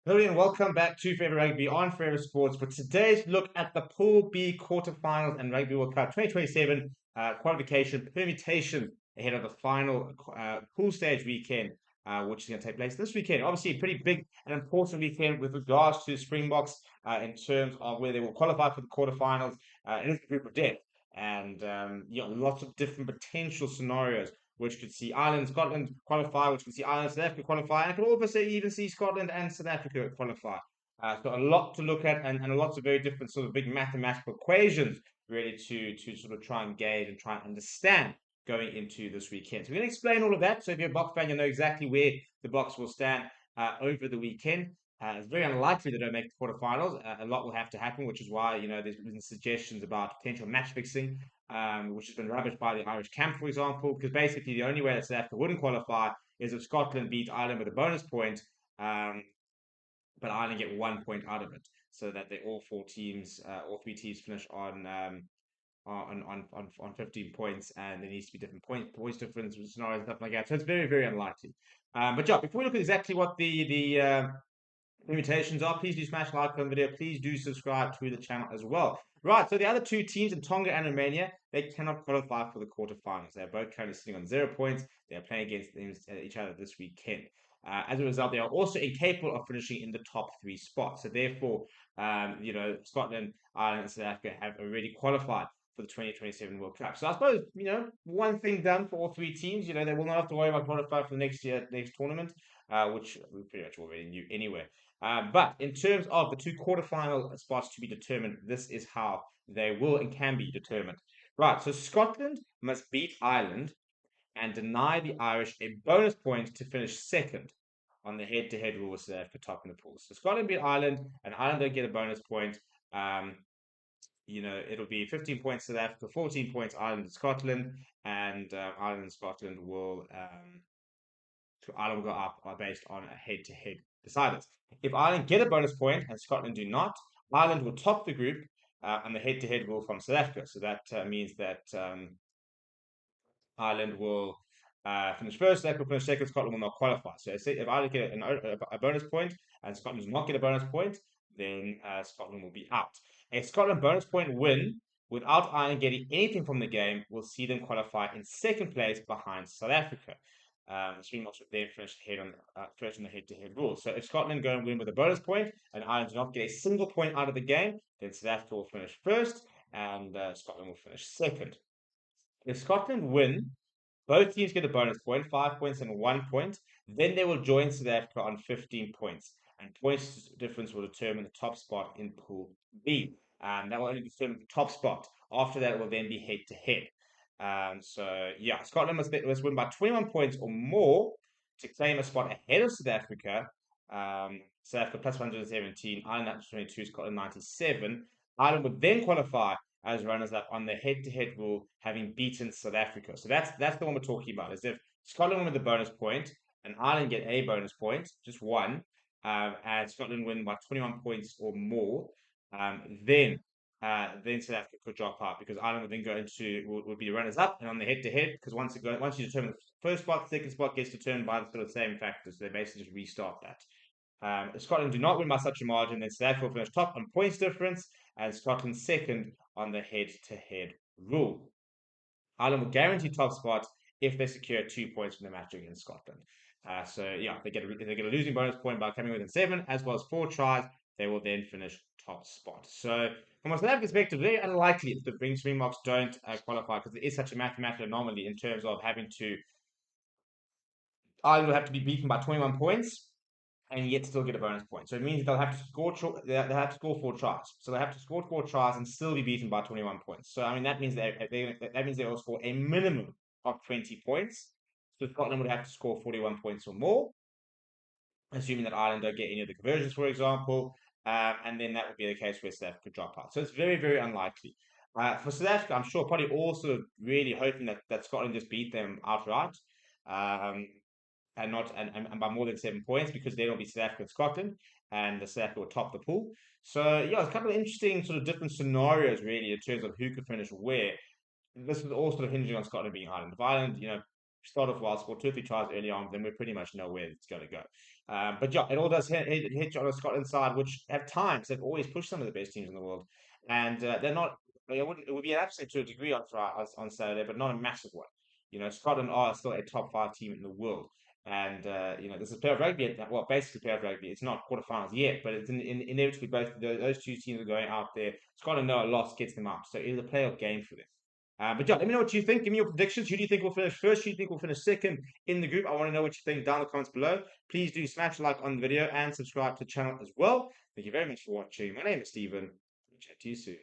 Hello and welcome back to Forever Rugby on Forever Sports for today's look at the Pool B quarterfinals and Rugby World Cup 2027 qualification permutation ahead of the final pool stage weekend, which is going to take place this weekend. Obviously, a pretty big and important weekend with regards to Springboks in terms of where they will qualify for the quarterfinals in the group of death. And lots of different potential scenarios which could see Ireland, Scotland qualify, which could see Ireland, South Africa qualify, and could also even see Scotland and South Africa qualify. So a lot to look at, and lots of very different sort of big mathematical equations really to sort of try and gauge and try and understand going into this weekend. So we're going to explain all of that. So if you're a Boks fan, you'll know exactly where the Boks will stand over the weekend. It's very unlikely they don't make the quarterfinals. A lot will have to happen, which is why there's been suggestions about potential match fixing, which has been rubbish by the Irish camp, for example, because basically the only way that South Africa wouldn't qualify is if Scotland beat Ireland with a bonus point, um, but Ireland get 1 point out of it, so that they all three teams finish on 15 points, and there needs to be different points difference scenarios and stuff like that. So it's very very unlikely. But yeah, before we look at exactly what the permutations are, please do smash like on the video. Please do subscribe to the channel as well. Right, so the other two teams in Tonga and Romania, they cannot qualify for the quarterfinals. They're both currently sitting on 0 points. They are playing against each other this weekend. As a result, they are also incapable of finishing in the top three spots. So therefore, Scotland, Ireland, and South Africa have already qualified for the 2027 World Cup. So I suppose, one thing done for all three teams. They will not have to worry about qualifying for the next tournament, which we pretty much already knew anyway. But in terms of the two quarterfinal spots to be determined, this is how they will and can be determined. Right, so Scotland must beat Ireland and deny the Irish a bonus point to finish second on the head-to-head rule with South Africa top in the pool. So Scotland beat Ireland, and Ireland don't get a bonus point. It'll be 15 points South Africa, 14 points Ireland and Scotland, and Ireland and Scotland will Ireland will go up based on a head-to-head decided. If Ireland get a bonus point and Scotland do not, Ireland will top the group and the head-to-head rule from South Africa. So that means that Ireland will finish first, South Africa will finish second, Scotland will not qualify. So if Ireland get a bonus point and Scotland does not get a bonus point, then Scotland will be out. A Scotland bonus point win without Ireland getting anything from the game will see them qualify in second place behind South Africa. The Springboks would then finish first in the head-to-head rules. So if Scotland go and win with a bonus point and Ireland do not get a single point out of the game, then South Africa will finish first and Scotland will finish second. If Scotland win, both teams get a bonus point, 5 points and 1 point. Then they will join South Africa on 15 points, and points difference will determine the top spot in Pool B. That will only determine the top spot. After that, it will then be head-to-head. Scotland must win by 21 points or more to claim a spot ahead of South Africa. South Africa plus 117, Ireland 122, Scotland 97. Ireland would then qualify as runners-up on the head-to-head rule, having beaten South Africa. So that's the one we're talking about. Is if Scotland win with a bonus point and Ireland get a bonus point, just one, and Scotland win by 21 points or more, then South Africa could drop out because Ireland would then go would be runners up and on the head to head because once you determine the first spot, the second spot gets determined by the sort of same factors. So they basically just restart that. If Scotland do not win by such a margin, then South Africa will finish top on points difference and Scotland second on the head to head rule. Ireland will guarantee top spot if they secure 2 points from the match against Scotland. They get a losing bonus point by coming within 7 as well as 4 tries. They will then finish top spot. So from a South African perspective, very unlikely that the Springboks don't qualify because it is such a mathematical anomaly in terms of having to Ireland will have to be beaten by 21 points and yet still get a bonus point. So it means they'll have to score 4 tries. So they have to score 4 tries and still be beaten by 21 points. So I mean that means they will score a minimum of 20 points. So Scotland would have to score 41 points or more, assuming that Ireland don't get any of the conversions, for example, and then that would be the case where South Africa could drop out. So it's very, very unlikely. For South Africa, I'm sure probably also really hoping that Scotland just beat them outright. And by more than 7 points because then it'll be South Africa and Scotland, and the South Africa will top the pool. So it's a couple of interesting sort of different scenarios really in terms of who could finish where. This is all sort of hinging on Scotland being Ireland. If Ireland, start off well, score 2 or 3 tries early on, then we pretty much know where it's going to go. But yeah, it all does hit on the Scotland side, which at times they've always pushed some of the best teams in the world, and they're not. It would be an upset to a degree on Saturday, but not a massive one. Scotland are still a top 5 team in the world. And this is playoff rugby. Well, basically playoff rugby. It's not quarterfinals yet, but it's inevitably both those two teams are going out there. Scotland know a loss gets them out, so it is a playoff game for them. But yeah, let me know what you think. Give me your predictions. Who do you think will finish first? Who do you think will finish second in the group? I want to know what you think down in the comments below. Please do smash a like on the video and subscribe to the channel as well. Thank you very much for watching. My name is Stephen. Chat to you soon.